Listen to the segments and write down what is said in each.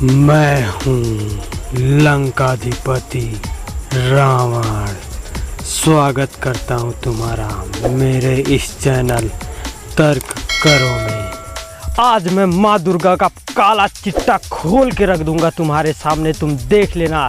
मैं हूँ लंकाधिपति रावण। स्वागत करता हूँ तुम्हारा मेरे इस चैनल तर्क करो में। आज मैं माँ दुर्गा का काला चिट्टा खोल के रख दूंगा तुम्हारे सामने। तुम देख लेना।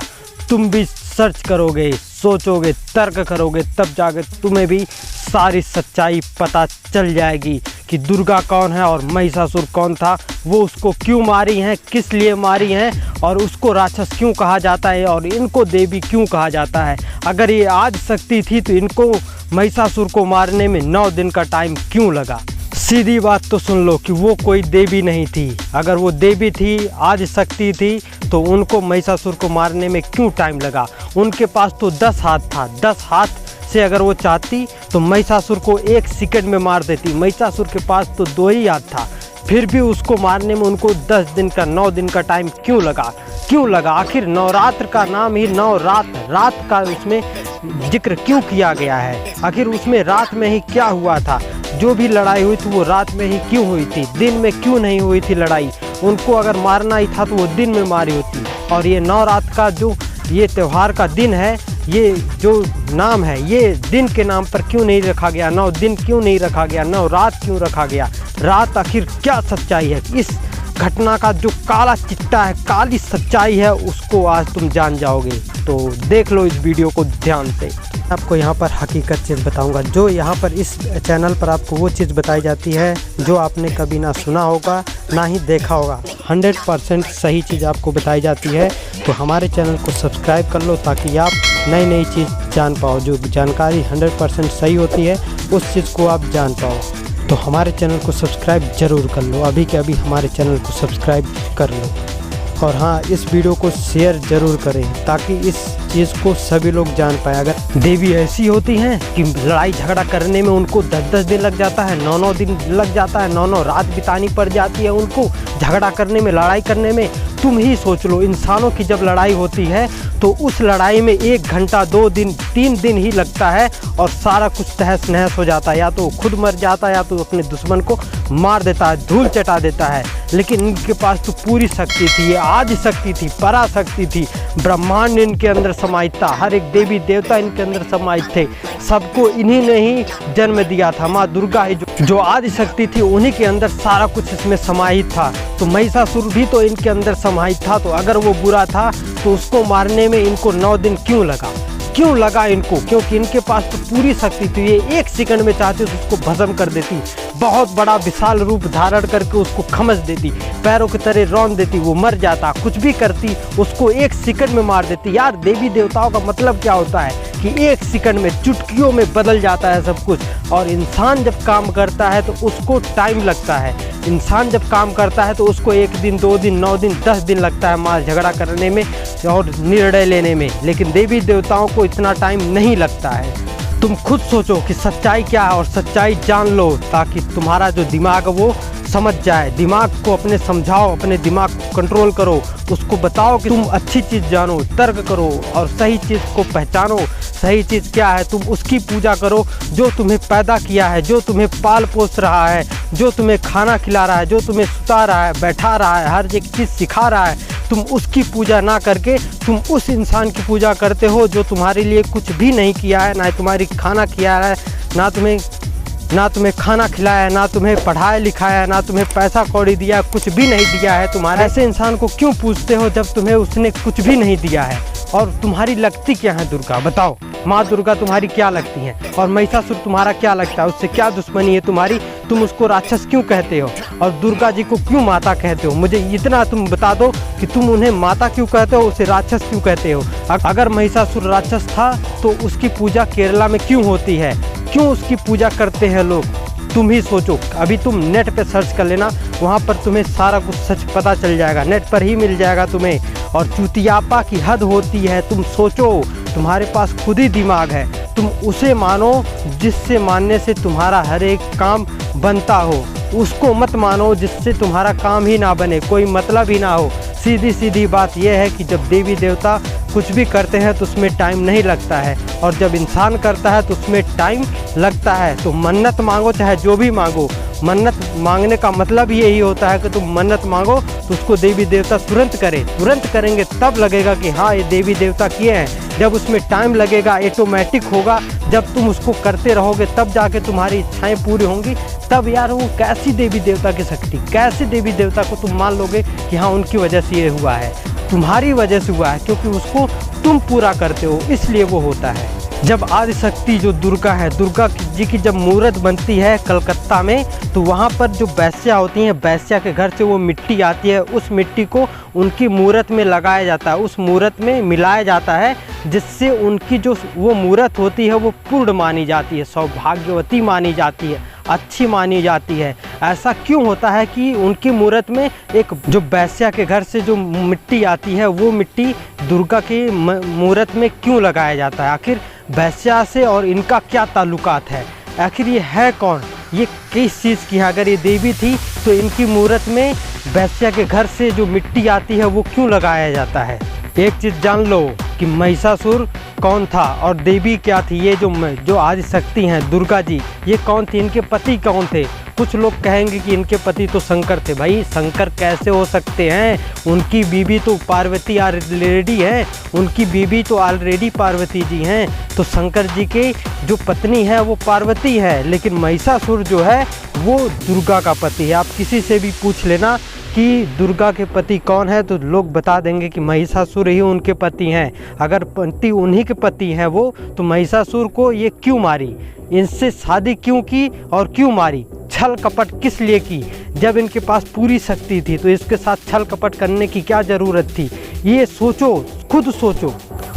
तुम भी सर्च करोगे, सोचोगे, तर्क करोगे, तब जाकर तुम्हें भी सारी सच्चाई पता चल जाएगी कि दुर्गा कौन है और महिषासुर कौन था, वो उसको क्यों मारी हैं, किस लिए मारी हैं, और उसको राक्षस क्यों कहा जाता है और इनको देवी क्यों कहा जाता है। अगर ये आदि शक्ति थी तो इनको महिषासुर को मारने में 9 दिन का टाइम क्यों लगा। सीधी बात तो सुन लो कि वो कोई देवी नहीं थी। अगर वो देवी थी, आदि शक्ति थी, तो उनको महिषासुर को मारने में क्यों टाइम लगा। उनके पास तो 10 हाथ था। 10 हाथ से अगर वो चाहती तो महिषासुर को 1 सेकंड में मार देती। महिषासुर के पास तो 2 ही हाथ था, फिर भी उसको मारने में उनको 10 दिन का 9 दिन का टाइम क्यों लगा। आखिर नवरात्र का नाम ही रात का उसमें जिक्र क्यों किया गया है। आखिर उसमें रात में ही क्या हुआ था। जो भी लड़ाई हुई थी वो रात में ही क्यों हुई थी, दिन में क्यों नहीं हुई थी लड़ाई। उनको अगर मारना ही था तो वो दिन में मारी होती। और ये नवरात्र का जो ये त्यौहार का दिन है, ये जो नाम है, ये दिन के नाम पर क्यों नहीं रखा गया। 9 दिन क्यों नहीं रखा गया, 9 रात क्यों रखा गया। रात आखिर क्या सच्चाई है। इस घटना का जो काला चिट्टा है, काली सच्चाई है, उसको आज तुम जान जाओगे। तो देख लो इस वीडियो को ध्यान से। आपको यहाँ पर हकीकत चीज़ बताऊंगा। जो यहाँ पर इस चैनल पर आपको वो चीज़ बताई जाती है जो आपने कभी ना सुना होगा ना ही देखा होगा। 100% सही चीज़ आपको बताई जाती है। तो हमारे चैनल को सब्सक्राइब कर लो ताकि आप नई चीज़ जान पाओ। जो जानकारी 100% सही होती है उस चीज़ को आप जान पाओ। तो हमारे चैनल को सब्सक्राइब ज़रूर कर लो। अभी के अभी हमारे चैनल को सब्सक्राइब कर लो। और हाँ, इस वीडियो को शेयर ज़रूर करें ताकि इस चीज़ को सभी लोग जान पाए। अगर देवी ऐसी होती हैं कि लड़ाई झगड़ा करने में उनको 10-10 दिन लग जाता है, 9-9 दिन लग जाता है, 9-9 रात बितानी पड़ जाती है उनको झगड़ा करने में, लड़ाई करने में। तुम ही सोच लो, इंसानों की जब लड़ाई होती है तो उस लड़ाई में 1 घंटा, 2 दिन, 3 दिन ही लगता है और सारा कुछ तहस नहस हो जाता है। या तो खुद मर जाता है या तो अपने दुश्मन को मार देता है, धूल चटा देता है। लेकिन इनके पास तो पूरी शक्ति थी, ये आदि शक्ति थी, पराशक्ति थी। ब्रह्मांड इनके अंदर समाहित था, हर एक देवी देवता इनके अंदर समाहित थे। सबको इन्हीं ने ही जन्म दिया था। माँ दुर्गा ही जो आदि शक्ति थी, उन्हीं के अंदर सारा कुछ इसमें समाहित था। तो महिषासुर भी तो इनके अंदर समाहित था। तो अगर वो बुरा था तो उसको मारने में इनको 9 दिन क्यों लगा इनको, क्योंकि इनके पास तो पूरी शक्ति थी। ये 1 सेकंड में चाहते तो उसको भस्म कर देती, बहुत बड़ा विशाल रूप धारण करके उसको खमस देती, पैरों की तरह रौंद देती, वो मर जाता। कुछ भी करती, उसको 1 सेकंड में मार देती। यार, देवी देवताओं का मतलब क्या होता है कि 1 सेकंड में, चुटकियों में बदल जाता है सब कुछ। और इंसान जब काम करता है तो उसको टाइम लगता है। इंसान जब काम करता है तो उसको 1 दिन, 2 दिन, 9 दिन, 10 दिन लगता है मार झगड़ा करने में और निर्णय लेने में। लेकिन देवी देवताओं को इतना टाइम नहीं लगता है। तुम खुद सोचो कि सच्चाई क्या है और सच्चाई जान लो ताकि तुम्हारा जो दिमाग है वो समझ जाए। दिमाग को अपने समझाओ, अपने दिमाग को कंट्रोल करो, उसको बताओ कि तुम अच्छी चीज़ जानो, तर्क करो और सही चीज़ को पहचानो। सही चीज़ क्या है, तुम उसकी पूजा करो जो तुम्हें पैदा किया है, जो तुम्हें पाल पोस रहा है, जो तुम्हें खाना खिला रहा है, जो तुम्हें सुता रहा है, बैठा रहा है, हर एक चीज़ सिखा रहा है। तुम उसकी पूजा ना करके तुम उस इंसान की पूजा करते हो जो तुम्हारे लिए कुछ भी नहीं किया है, ना तुम्हारी खाना किया है, ना तुम्हें खाना खिलाया है, ना तुम्हें पढ़ाया लिखाया है, ना तुम्हें पैसा कौड़ी दिया, कुछ भी नहीं दिया है। तुम्हारे ऐसे इंसान को क्यों पूछते हो जब तुम्हें उसने कुछ भी नहीं दिया है। और तुम्हारी लगती क्या है दुर्गा, बताओ। माँ दुर्गा तुम्हारी क्या लगती हैं और महिषासुर तुम्हारा क्या लगता है, उससे क्या दुश्मनी है तुम्हारी। तुम उसको राक्षस क्यों कहते हो और दुर्गा जी को क्यों माता कहते हो। मुझे इतना तुम बता दो कि तुम उन्हें माता क्यों कहते हो, उसे राक्षस क्यों कहते हो। अगर महिषासुर राक्षस था तो उसकी पूजा केरला में क्यों होती है, क्यों उसकी पूजा करते हैं लोग। तुम ही सोचो। अभी तुम नेट पे सर्च कर लेना, वहाँ पर तुम्हें सारा कुछ सच पता चल जाएगा, नेट पर ही मिल जाएगा तुम्हें। और चुतियापा की हद होती है। तुम सोचो, तुम्हारे पास खुद ही दिमाग है, तुम उसे मानो जिससे मानने से तुम्हारा हर एक काम बनता हो। उसको मत मानो जिससे तुम्हारा काम ही ना बने, कोई मतलब ही ना हो। सीधी बात यह है कि जब देवी देवता कुछ भी करते हैं तो उसमें टाइम नहीं लगता है, और जब इंसान करता है तो उसमें टाइम लगता है। तो मन्नत मांगो, चाहे जो भी मांगो, मन्नत मांगने का मतलब यही होता है कि तुम मन्नत मांगो तो उसको देवी देवता तुरंत करेंगे, तब लगेगा कि हाँ ये देवी देवता किए हैं। जब उसमें टाइम लगेगा, ऑटोमेटिक होगा, जब तुम उसको करते रहोगे तब जाके तुम्हारी इच्छाएं पूरी होंगी। तब यार वो कैसी देवी देवता की शक्ति, कैसे देवी देवता को तुम मान लोगे कि हाँ उनकी वजह से ये हुआ है, तुम्हारी वजह से हुआ है, क्योंकि उसको तुम पूरा करते हो इसलिए वो होता है। जब आदि शक्ति जो दुर्गा है, दुर्गा जी की जब मूर्त बनती है कलकत्ता में, तो वहाँ पर जो वैश्या होती हैं, वैश्या के घर से वो मिट्टी आती है, उस मिट्टी को उनकी मूर्त में लगाया जाता है, उस मूर्त में मिलाया जाता है, जिससे उनकी जो वो मूर्त होती है वो पूर्ण मानी जाती है, सौभाग्यवती मानी जाती है, अच्छी मानी जाती है। ऐसा क्यों होता है कि उनकी मूर्त में एक जो वैश्या के घर से जो मिट्टी आती है वो मिट्टी दुर्गा की मूर्त में क्यों लगाया जाता है? आखिर वैश्या से और इनका क्या ताल्लुकात है? आखिर ये है कौन, ये किस चीज़ की है? अगर ये देवी थी तो इनकी मूर्त में वैश्या के घर से जो मिट्टी आती है वो क्यों लगाया जाता है? एक चीज़ जान लो कि महिषासुर कौन था और देवी क्या थी। ये जो आदि शक्ति हैं दुर्गा जी, ये कौन थी, इनके पति कौन थे? कुछ लोग कहेंगे कि इनके पति तो शंकर थे। भाई शंकर कैसे हो सकते हैं? उनकी बीवी तो पार्वती ऑलरेडी है, उनकी बीवी तो ऑलरेडी पार्वती जी हैं। तो शंकर जी की जो पत्नी है वो पार्वती है, लेकिन महिषासुर जो है वो दुर्गा का पति है। आप किसी से भी पूछ लेना कि दुर्गा के पति कौन है तो लोग बता देंगे कि महिषासुर ही उनके पति हैं। अगर पति उन्हीं के पति हैं वो, तो महिषासुर को ये क्यों मारी, इनसे शादी क्यों की और क्यों मारी? छल कपट किस लिए की? जब इनके पास पूरी शक्ति थी तो इसके साथ छल कपट करने की क्या ज़रूरत थी? ये सोचो, खुद सोचो।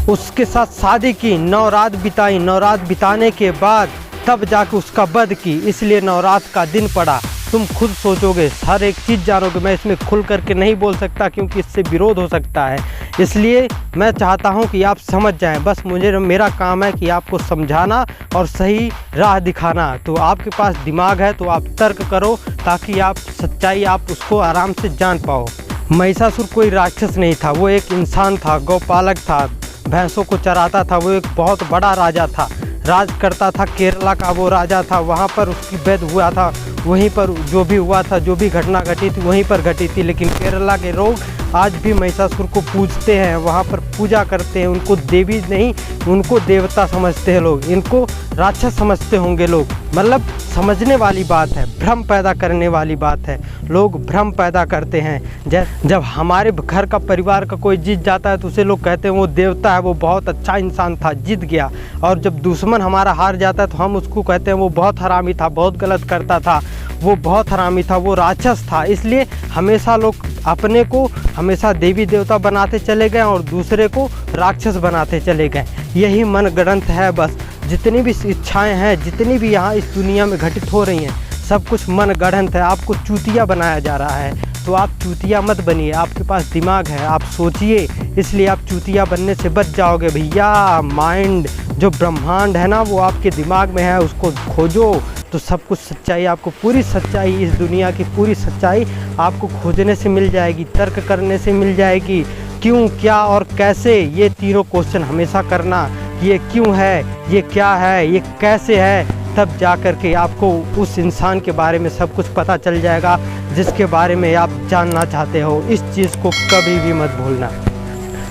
उसके साथ शादी की, 9 रात बिताई, 9 रात बिताने के बाद तब जाके उसका वध की, इसलिए 9 रात का दिन पड़ा। तुम खुद सोचोगे, हर एक चीज़ जानोगे। मैं इसमें खुल करके नहीं बोल सकता क्योंकि इससे विरोध हो सकता है, इसलिए मैं चाहता हूं कि आप समझ जाएं। बस मेरा काम है कि आपको समझाना और सही राह दिखाना। तो आपके पास दिमाग है तो आप तर्क करो, ताकि आप सच्चाई आप उसको आराम से जान पाओ। महिषासुर कोई राक्षस नहीं था, वो एक इंसान था, गौपालक था, भैंसों को चराता था। वो एक बहुत बड़ा राजा था, राज करता था। केरला का वो राजा था, वहाँ पर उसकी वध हुआ था, वहीं पर जो भी हुआ था, जो भी घटना घटी थी वहीं पर घटी थी। लेकिन केरला के लोग आज भी महिषासुर को पूजते हैं, वहाँ पर पूजा करते हैं। उनको देवी नहीं, उनको देवता समझते हैं लोग, इनको राक्षस समझते होंगे लोग। मतलब समझने वाली बात है, भ्रम पैदा करने वाली बात है। लोग भ्रम पैदा करते हैं। जब हमारे घर का परिवार का कोई जीत जाता है तो उसे लोग कहते हैं वो देवता है, वो बहुत अच्छा इंसान था, जीत गया। और जब दुश्मन हमारा हार जाता है तो हम उसको कहते हैं वो बहुत हरामी था, बहुत गलत करता था, वो बहुत हरामी था, वो राक्षस था। इसलिए हमेशा लोग अपने को हमेशा देवी देवता बनाते चले गए और दूसरे को राक्षस बनाते चले गए। यही मन गढ़ंत है बस। जितनी भी इच्छाएं हैं, जितनी भी यहाँ इस दुनिया में घटित हो रही हैं, सब कुछ मन गढ़ंत है। आपको चूतिया बनाया जा रहा है, तो आप चूतिया मत बनिए। आपके पास दिमाग है, आप सोचिए, इसलिए आप चूतिया बनने से बच जाओगे भैया। माइंड जो ब्रह्मांड है ना, वो आपके दिमाग में है, उसको खोजो तो सब कुछ सच्चाई, आपको पूरी सच्चाई, इस दुनिया की पूरी सच्चाई आपको खोजने से मिल जाएगी, तर्क करने से मिल जाएगी। क्यों, क्या और कैसे, ये तीनों क्वेश्चन हमेशा करना। ये क्यों है, ये क्या है, ये कैसे है, तब जा कर के आपको उस इंसान के बारे में सब कुछ पता चल जाएगा जिसके बारे में आप जानना चाहते हो। इस चीज़ को कभी भी मत भूलना।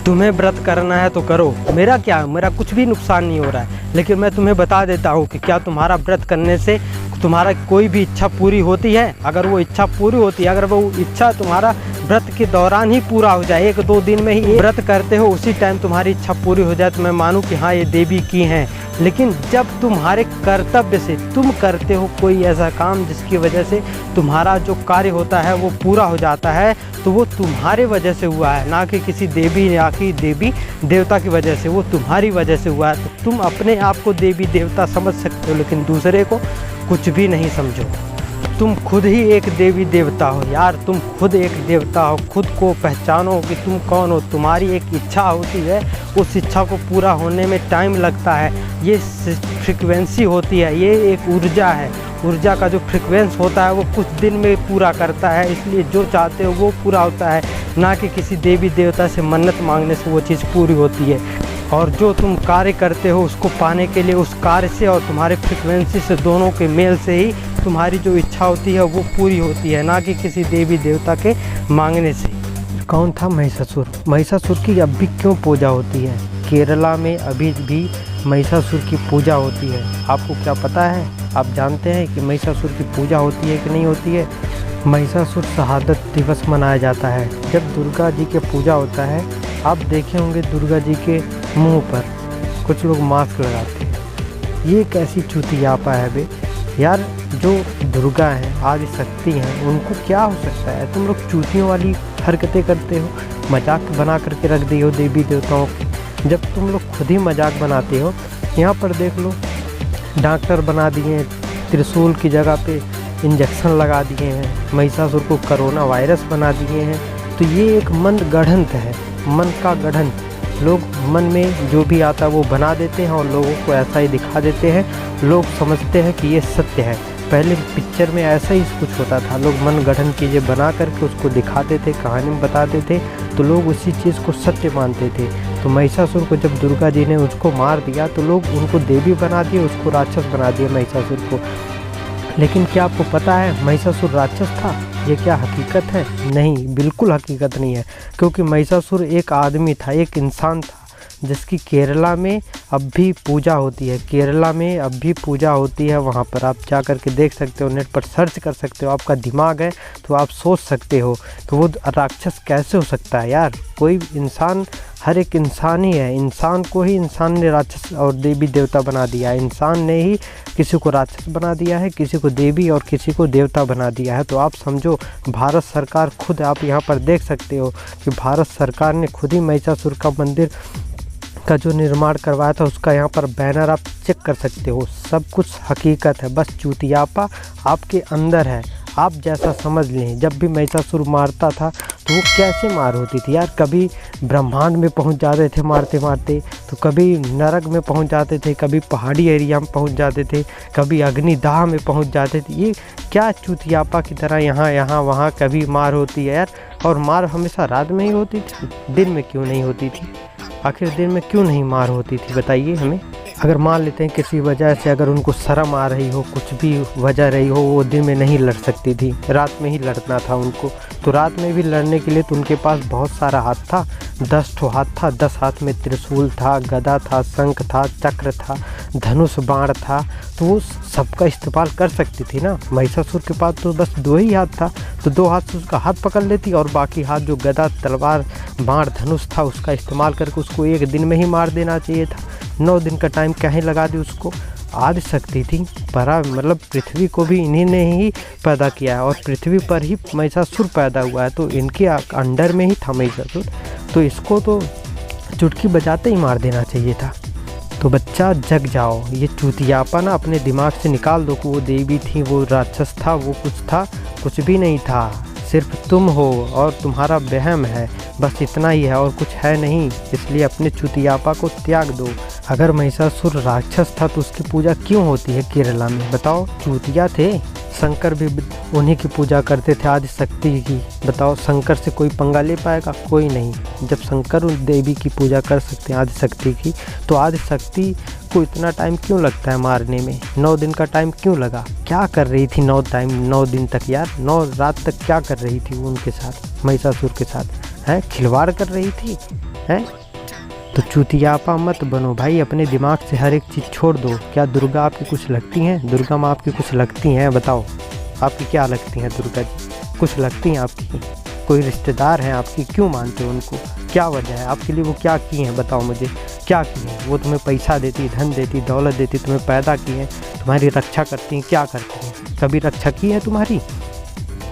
तुम्हें व्रत करना है तो करो, मेरा क्या, मेरा कुछ भी नुकसान नहीं हो रहा है। लेकिन मैं तुम्हें बता देता हूँ कि क्या तुम्हारा व्रत करने से तुम्हारा कोई भी इच्छा पूरी होती है? अगर वो इच्छा पूरी होती है, अगर वो इच्छा तुम्हारा व्रत के दौरान ही पूरा हो जाए, 1-2 दिन में ही व्रत करते हो, उसी टाइम तुम्हारी इच्छा पूरी हो जाए, तो मैं मानूँ कि हाँ ये देवी की हैं। लेकिन जब तुम्हारे कर्तव्य से तुम करते हो कोई ऐसा काम जिसकी वजह से तुम्हारा जो कार्य होता है वो पूरा हो जाता है, तो वो तुम्हारे वजह से हुआ है, ना कि किसी देवी या कि देवी देवता की वजह से। वो तुम्हारी वजह से हुआ है। तो तुम अपने आप को देवी देवता समझ सकते हो, लेकिन दूसरे को कुछ भी नहीं समझो। तुम खुद ही एक देवी देवता हो यार, तुम खुद एक देवता हो। खुद को पहचानो कि तुम कौन हो। तुम्हारी एक इच्छा होती है, उस इच्छा को पूरा होने में टाइम लगता है। ये फ्रीक्वेंसी होती है, ये एक ऊर्जा है। ऊर्जा का जो फ्रीक्वेंस होता है वो कुछ दिन में पूरा करता है। इसलिए जो चाहते हो वो पूरा होता है, ना कि किसी देवी देवता से मन्नत मांगने से वो चीज़ पूरी होती है। और जो तुम कार्य करते हो उसको पाने के लिए उस कार्य से और तुम्हारे फ्रिक्वेंसी से, दोनों के मेल से ही तुम्हारी जो इच्छा होती है वो पूरी होती है, ना कि किसी देवी देवता के मांगने से। कौन था? महिषासुर। महिषासुर की अब भी क्यों पूजा होती है? केरला में अभी भी महिषासुर की पूजा होती है। आपको क्या पता है? आप जानते हैं कि महिषासुर की पूजा होती है कि नहीं होती है? महिषासुर शहादत दिवस मनाया जाता है जब दुर्गा जी की पूजा होता है। आप देखे होंगे दुर्गा जी के मुंह पर कुछ लोग मास्क लगाते हैं। ये कैसी चूतियापा है बे यार। जो दुर्गा हैं, आदि शक्ति हैं, उनको क्या हो सकता है? तुम लोग चूतियों वाली हरकतें करते हो, मजाक बना करके रख दी हो देवी देवताओं को, जब तुम लोग खुद ही मजाक बनाते हो। यहाँ पर देख लो, डॉक्टर बना दिए, त्रिशूल की जगह पे इंजेक्शन लगा दिए हैं, महिषासुर को कोरोना वायरस बना दिए हैं। तो ये एक मन गढ़ंत है, मन का गढ़ंत। लोग मन में जो भी आता वो बना देते हैं और लोगों को ऐसा ही दिखा देते हैं। लोग समझते हैं कि ये सत्य है। पहले पिक्चर में ऐसा ही कुछ होता था, लोग मन गढ़ंत चीज़ें बना करके उसको दिखाते थे, कहानी में बताते थे, तो लोग उसी चीज़ को सत्य मानते थे। तो महिषासुर को जब दुर्गा जी ने उसको मार दिया तो लोग उनको देवी बना दिए, उसको राक्षस बना दिया महिषासुर को। लेकिन क्या आपको पता है महिषासुर राक्षस था? ये क्या हकीकत है? नहीं, बिल्कुल हकीकत नहीं है। क्योंकि महिषासुर एक आदमी था, एक इंसान था, जिसकी केरला में अब भी पूजा होती है। केरला में अब भी पूजा होती है। वहाँ पर आप जा कर के देख सकते हो, नेट पर सर्च कर सकते हो। आपका दिमाग है तो आप सोच सकते हो कि वो राक्षस कैसे हो सकता है यार। कोई इंसान, हर एक इंसान ही है, इंसान को ही इंसान ने राक्षस और देवी देवता बना दिया है। इंसान ने ही किसी को राक्षस बना दिया है, किसी को देवी और किसी को देवता बना दिया है। तो आप समझो, भारत सरकार खुद, आप यहाँ पर देख सकते हो कि भारत सरकार ने खुद ही महिषासुर का मंदिर का जो निर्माण करवाया था, उसका यहाँ पर बैनर आप चेक कर सकते हो। सब कुछ हकीकत है, बस चूतियापा आपके अंदर है। आप जैसा समझ लें। जब भी महिषासुर मारता था तो वो कैसे मार होती थी यार। कभी ब्रह्मांड में पहुंच जाते थे मारते मारते, तो कभी नरक में पहुंच जाते थे, कभी पहाड़ी एरिया में पहुंच जाते थे, कभी अग्निदाह में पहुंच जाते थे। ये क्या चूतियापा की तरह यहाँ वहाँ कभी मार होती है यार। और मार हमेशा रात में ही होती थी, दिन में क्यों नहीं होती थी? आखिर दिन में क्यों नहीं मार होती थी, बताइए हमें। अगर मान लेते हैं किसी वजह से अगर उनको शर्म आ रही हो, कुछ भी वजह रही हो, वो दिन में नहीं लड़ सकती थी, रात में ही लड़ना था उनको। तो रात में भी लड़ने के लिए तो उनके पास बहुत सारा हाथ था, 10 ठो हाथ था। 10 हाथ में त्रिशूल था, गदा था, शंख था, चक्र था, धनुष बाण था। तो वो सबका इस्तेमाल कर सकती थी ना। महिषासुर के पास तो बस 2 ही हाथ था, तो 2 हाथ से उसका हाथ पकड़ लेती और बाकी हाथ जो गदा, तलवार, बाण, धनुष था, उसका इस्तेमाल करके उसको एक दिन में ही मार देना चाहिए था। 9 दिन का टाइम क्या ही लगा दी उसको। आदि शक्ति थी, परा मतलब पृथ्वी को भी इन्हीं ने ही पैदा किया है और पृथ्वी पर ही महिषासुर पैदा हुआ है। तो इनके अंडर में ही था महिषासुर, तो इसको तो चुटकी बजाते ही मार देना चाहिए था। तो बच्चा जग जाओ, ये चूतियापा ना अपने दिमाग से निकाल दो कि वो देवी थी, वो राक्षस था, वो कुछ था, कुछ भी नहीं था। सिर्फ तुम हो और तुम्हारा वहम है, बस इतना ही है और कुछ है नहीं। इसलिए अपने चूतियापा को त्याग दो। अगर महिषासुर राक्षस था तो उसकी पूजा क्यों होती है केरला में? बताओ, चूतिया थे। शंकर भी उन्हीं की पूजा करते थे, आदि शक्ति की। बताओ, शंकर से कोई पंगा ले पाएगा? कोई नहीं। जब शंकर उन देवी की पूजा कर सकते हैं, आदि शक्ति की, तो आदि शक्ति को इतना टाइम क्यों लगता है मारने में? 9 दिन का टाइम क्यों लगा? क्या कर रही थी 9 दिन तक यार? 9 रात तक क्या कर रही थी वो उनके साथ, महिषासुर के साथ? हैं, खिलवाड़ कर रही थी? हैं? तो चूतियापा मत बनो भाई, अपने दिमाग से हर एक चीज़ छोड़ दो। क्या दुर्गा आपकी कुछ लगती हैं? दुर्गा माँ आपकी कुछ लगती हैं? बताओ, आपकी क्या लगती हैं दुर्गा जी? कुछ लगती हैं आपकी? कोई रिश्तेदार हैं आपकी? क्यों मानते हो उनको? क्या वजह है? आपके लिए वो क्या की हैं? बताओ मुझे, क्या की हैं? वो तुम्हें पैसा देती, धन देती, दौलत देती, तुम्हें पैदा की हैं, तुम्हारी रक्षा करती हैं, क्या करती हैं? कभी रक्षा की है तुम्हारी?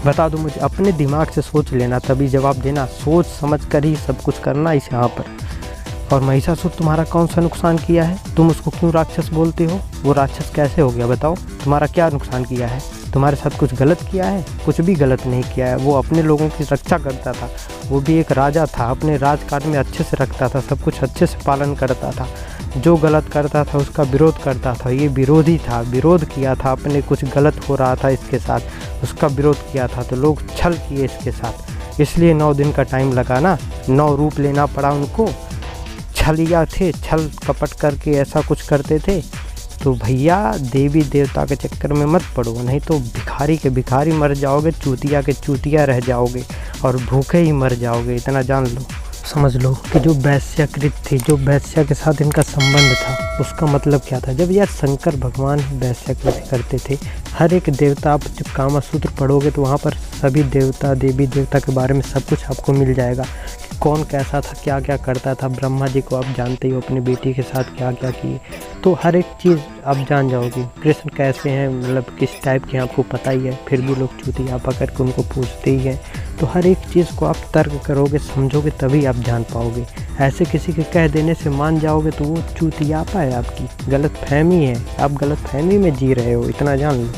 बता दो मुझे। अपने दिमाग से सोच लेना, तभी जवाब देना। सोच समझ कर ही सब कुछ करना इस यहाँ पर। और महिषासुर तुम्हारा कौन सा नुकसान किया है? तुम उसको क्यों राक्षस बोलते हो? वो राक्षस कैसे हो गया बताओ? तुम्हारा क्या नुकसान किया है? तुम्हारे साथ कुछ गलत किया है? कुछ भी गलत नहीं किया है। वो अपने लोगों की रक्षा करता था, वो भी एक राजा था, अपने राजकाज में अच्छे से रखता था, सब कुछ अच्छे से पालन करता था। जो गलत करता था उसका विरोध करता था। ये विरोधी था, विरोध किया था, अपने कुछ गलत हो रहा था इसके साथ, उसका विरोध किया था, तो लोग छल किए इसके साथ। इसलिए 9 दिन का टाइम लगा ना, 9 रूप लेना पड़ा उनको। छलिया थे, छल कपट करके ऐसा कुछ करते थे। तो भैया देवी देवता के चक्कर में मत पड़ो, नहीं तो भिखारी के भिखारी मर जाओगे, चूतिया के चूतिया रह जाओगे और भूखे ही मर जाओगे। इतना जान लो, समझ लो कि जो वैश्याकृत थी, जो वैश्या के साथ इनका संबंध था, उसका मतलब क्या था। जब यार शंकर भगवान वैश्याकृत करते थे, हर एक देवता, आप जब कामा सूत्र पढ़ोगे तो वहाँ पर सभी देवता देवी देवता के बारे में सब कुछ आपको मिल जाएगा कि कौन कैसा था, क्या क्या करता था। ब्रह्मा जी को आप जानते ही हो, अपनी बेटी के साथ क्या क्या किए, तो हर एक चीज़ आप जान जाओगे। कृष्ण कैसे हैं, मतलब किस टाइप के आपको पता ही है, फिर भी लोग चूतिया पकड़ के उनको पूछते ही हैं। तो हर एक चीज़ को आप तर्क करोगे, समझोगे, तभी आप जान पाओगे। ऐसे किसी के कह देने से मान जाओगे तो वो चूतियापा है, आपकी गलत फहमी है, आप गलत फहमी में जी रहे हो। इतना जान लो।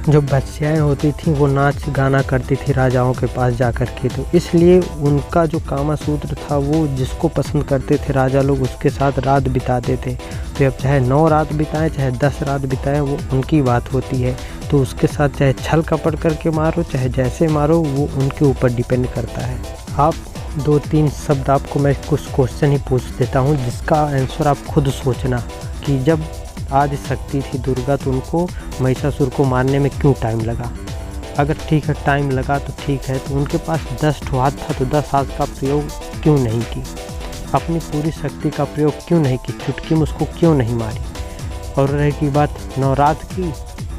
जो बच्चियाँ होती थी वो नाच गाना करती थी राजाओं के पास जा कर के, तो इसलिए उनका जो कामा सूत्र था वो जिसको पसंद करते थे राजा लोग, उसके साथ रात बिताते थे। तो अब चाहे 9 रात बिताएं, चाहे 10 रात बिताएं, वो उनकी बात होती है। तो उसके साथ चाहे छल कपट करके मारो, चाहे जैसे मारो, वो उनके ऊपर डिपेंड करता है। आप 2-3 शब्द आपको मैं कुछ क्वेश्चन ही पूछ देता हूँ, जिसका आंसर आप खुद सोचना कि जब आदि शक्ति थी दुर्गा, तो उनको महिषासुर को मारने में क्यों टाइम लगा। अगर ठीक है टाइम लगा तो ठीक है, तो उनके पास 10 हाथ था, तो 10 हाथ का प्रयोग क्यों नहीं की, अपनी पूरी शक्ति का प्रयोग क्यों नहीं की, चुटकी में उसको क्यों नहीं मारी। और रही बात नवरात्र की,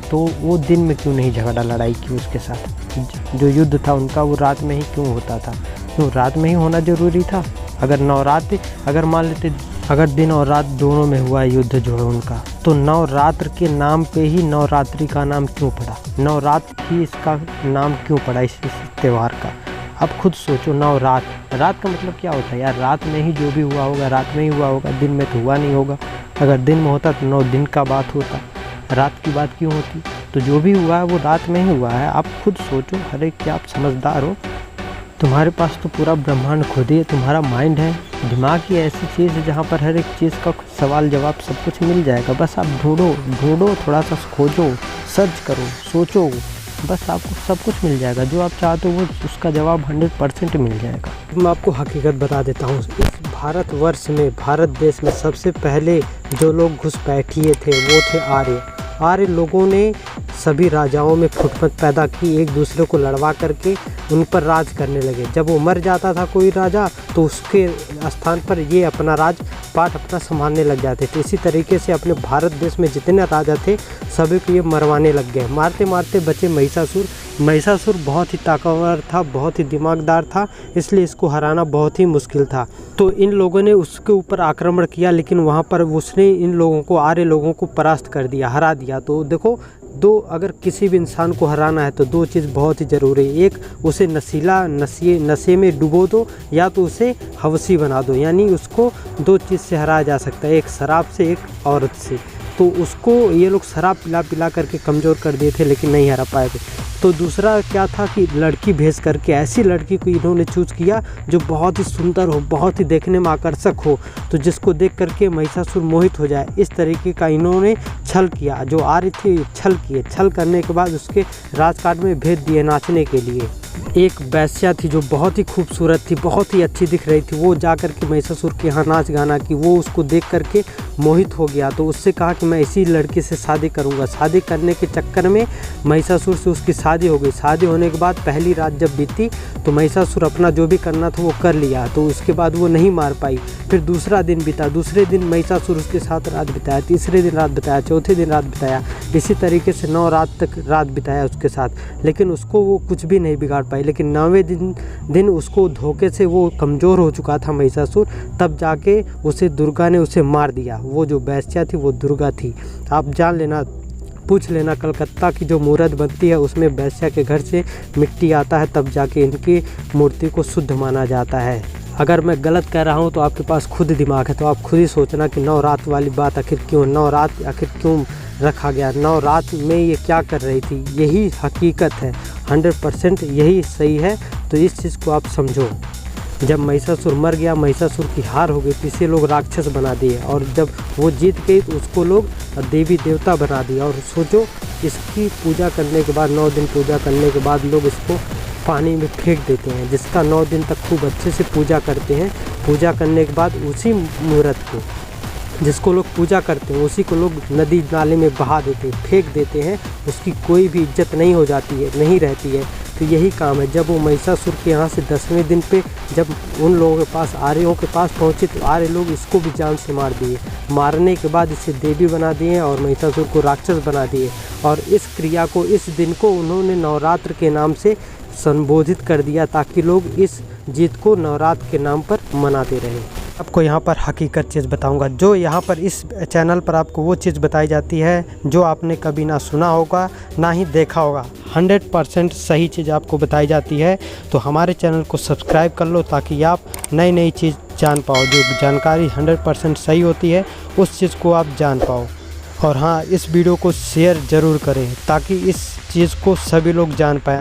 तो वो दिन में क्यों नहीं झगड़ा लड़ाई की उसके साथ। जो युद्ध था उनका वो रात में ही क्यों होता था, तो रात में ही होना ज़रूरी था। अगर नवरात्रि, अगर मान लेते अगर दिन और रात दोनों में हुआ युद्ध जो है उनका, तो नवरात्र के नाम पे ही नवरात्रि का नाम क्यों पड़ा, नवरात्र ही इसका नाम क्यों पड़ा इस त्यौहार का। अब खुद सोचो, नवरात्र, रात का मतलब क्या होता है यार, रात में ही जो भी हुआ होगा रात में ही हुआ होगा, दिन में तो हुआ नहीं होगा। अगर दिन में होता तो 9 दिन का बात होता, रात की बात क्यों होती। तो जो भी हुआ है वो रात में ही हुआ है। आप खुद सोचो, हर एक के आप समझदार हो, तुम्हारे पास तो पूरा ब्रह्मांड खुद ही है, तुम्हारा माइंड है, दिमाग ही ऐसी चीज़ है जहाँ पर हर एक चीज़ का सवाल जवाब सब कुछ मिल जाएगा। बस आप ढूंढो, थोड़ा सा खोजो, सर्च करो, सोचो, बस आपको सब कुछ मिल जाएगा। जो आप चाहते हो वो उसका जवाब 100% मिल जाएगा। मैं आपको हकीकत बता देता हूँ, इस भारतवर्ष में, भारत देश में सबसे पहले जो लोग घुसपैठिए थे वो थे आर्य। आर्य लोगों ने सभी राजाओं में फुटपत पैदा की, एक दूसरे को लड़वा करके उन पर राज करने लगे। जब वो मर जाता था कोई राजा, तो उसके स्थान पर ये अपना राज पाट अपना संभालने लग जाते थे। इसी तरीके से अपने भारत देश में जितने राजा थे सभी को ये मरवाने लग गए। मारते मारते बचे महिषासुर। महिषासुर बहुत ही ताकतवर था, बहुत ही दिमागदार था, इसलिए इसको हराना बहुत ही मुश्किल था। तो इन लोगों ने उसके ऊपर आक्रमण किया, लेकिन वहाँ पर उसने इन लोगों को, आर्य लोगों को परास्त कर दिया, हरा दिया। तो देखो, अगर किसी भी इंसान को हराना है तो 2 चीज़ बहुत ही ज़रूरी है। एक, उसे नशे में डुबो दो, या तो उसे हवसी बना दो। यानी उसको 2 चीज़ से हराया जा सकता है, एक शराब से, एक औरत से। तो उसको ये लोग शराब पिला करके कमज़ोर कर दिए थे, लेकिन नहीं हरा पाए थे। तो दूसरा क्या था कि लड़की भेज करके, ऐसी लड़की को इन्होंने चूज़ किया जो बहुत ही सुंदर हो, बहुत ही देखने में आकर्षक हो, तो जिसको देख करके महिषासुर मोहित हो जाए। इस तरीके का इन्होंने छल किया। जो आर्य थे छल किए, छल करने के बाद उसके राजकाट में भेज दिए नाचने के लिए। एक वैश्या थी जो बहुत ही खूबसूरत थी, बहुत ही अच्छी दिख रही थी, वो जा कर के महिषासुर के यहाँ नाच गाना की। वो उसको देख करके मोहित हो गया, तो उससे कहा कि मैं इसी लड़की से शादी करूँगा। शादी करने के चक्कर में महिषासुर से उसकी शादी हो गई। शादी होने के बाद पहली रात जब बीती तो महिषासुर अपना जो भी करना था वो कर लिया, तो उसके बाद वो नहीं मार पाई। फिर दूसरा दिन बीता, दूसरे दिन महिषासुर उसके साथ रात बिताया, तीसरे दिन रात बिताया, चौथे दिन रात बिताया, इसी तरीके से 9 रात तक रात बिताया उसके साथ, लेकिन उसको वो कुछ भी नहीं बिगाड़ पाई। लेकिन 9वें दिन उसको धोखे से, वो कमज़ोर हो चुका था महिषासुर, तब जाके उसे दुर्गा ने उसे मार दिया। वो जो वैश्या थी वो दुर्गा थी। आप जान लेना, पूछ लेना, कलकत्ता की जो मूर्त बनती है उसमें वैश्या के घर से मिट्टी आता है, तब जाके इनकी मूर्ति को शुद्ध माना जाता है। अगर मैं गलत कह रहा हूँ तो आपके पास खुद दिमाग है, तो आप खुद ही सोचना कि 9 रात वाली बात आखिर क्यों, 9 रात आखिर क्यों रखा गया, 9 रात में ये क्या कर रही थी। यही हकीकत है, 100% यही सही है। तो इस चीज़ को आप समझो। जब महिषासुर मर गया, महिषासुर की हार हो गई, तो इसे लोग राक्षस बना दिए, और जब वो जीत गई तो उसको लोग देवी देवता बना दिया। और सोचो, इसकी पूजा करने के बाद, 9 दिन पूजा करने के बाद लोग इसको पानी में फेंक देते हैं, जिसका 9 दिन तक खूब अच्छे से पूजा करते हैं। पूजा करने के बाद उसी मूर्त को, जिसको लोग पूजा करते हैं, उसी को लोग नदी नाले में बहा देते हैं, फेंक देते हैं। उसकी कोई भी इज्जत नहीं हो जाती है, नहीं रहती है। तो यही काम है। जब वो महिषासुर के यहाँ से 10वें दिन पे जब उन लोगों के पास, आर्यों के पास पहुँचे, तो आर्य लोग इसको भी जान से मार दिए। मारने के बाद इसे देवी बना दिए और महिषासुर को राक्षस बना दिए। और इस क्रिया को, इस दिन को उन्होंने नवरात्र के नाम से संबोधित कर दिया, ताकि लोग इस जीत को नवरात्र के नाम पर मनाते रहें। आपको यहाँ पर हकीकत चीज़ बताऊंगा। जो यहाँ पर इस चैनल पर आपको वो चीज़ बताई जाती है जो आपने कभी ना सुना होगा, ना ही देखा होगा। 100% सही चीज़ आपको बताई जाती है। तो हमारे चैनल को सब्सक्राइब कर लो, ताकि आप नई नई चीज़ जान पाओ। जो जानकारी 100% सही होती है, उस चीज़ को आप जान पाओ। और हाँ, इस वीडियो को शेयर ज़रूर करें, ताकि इस चीज़ को सभी लोग जान पाएँ।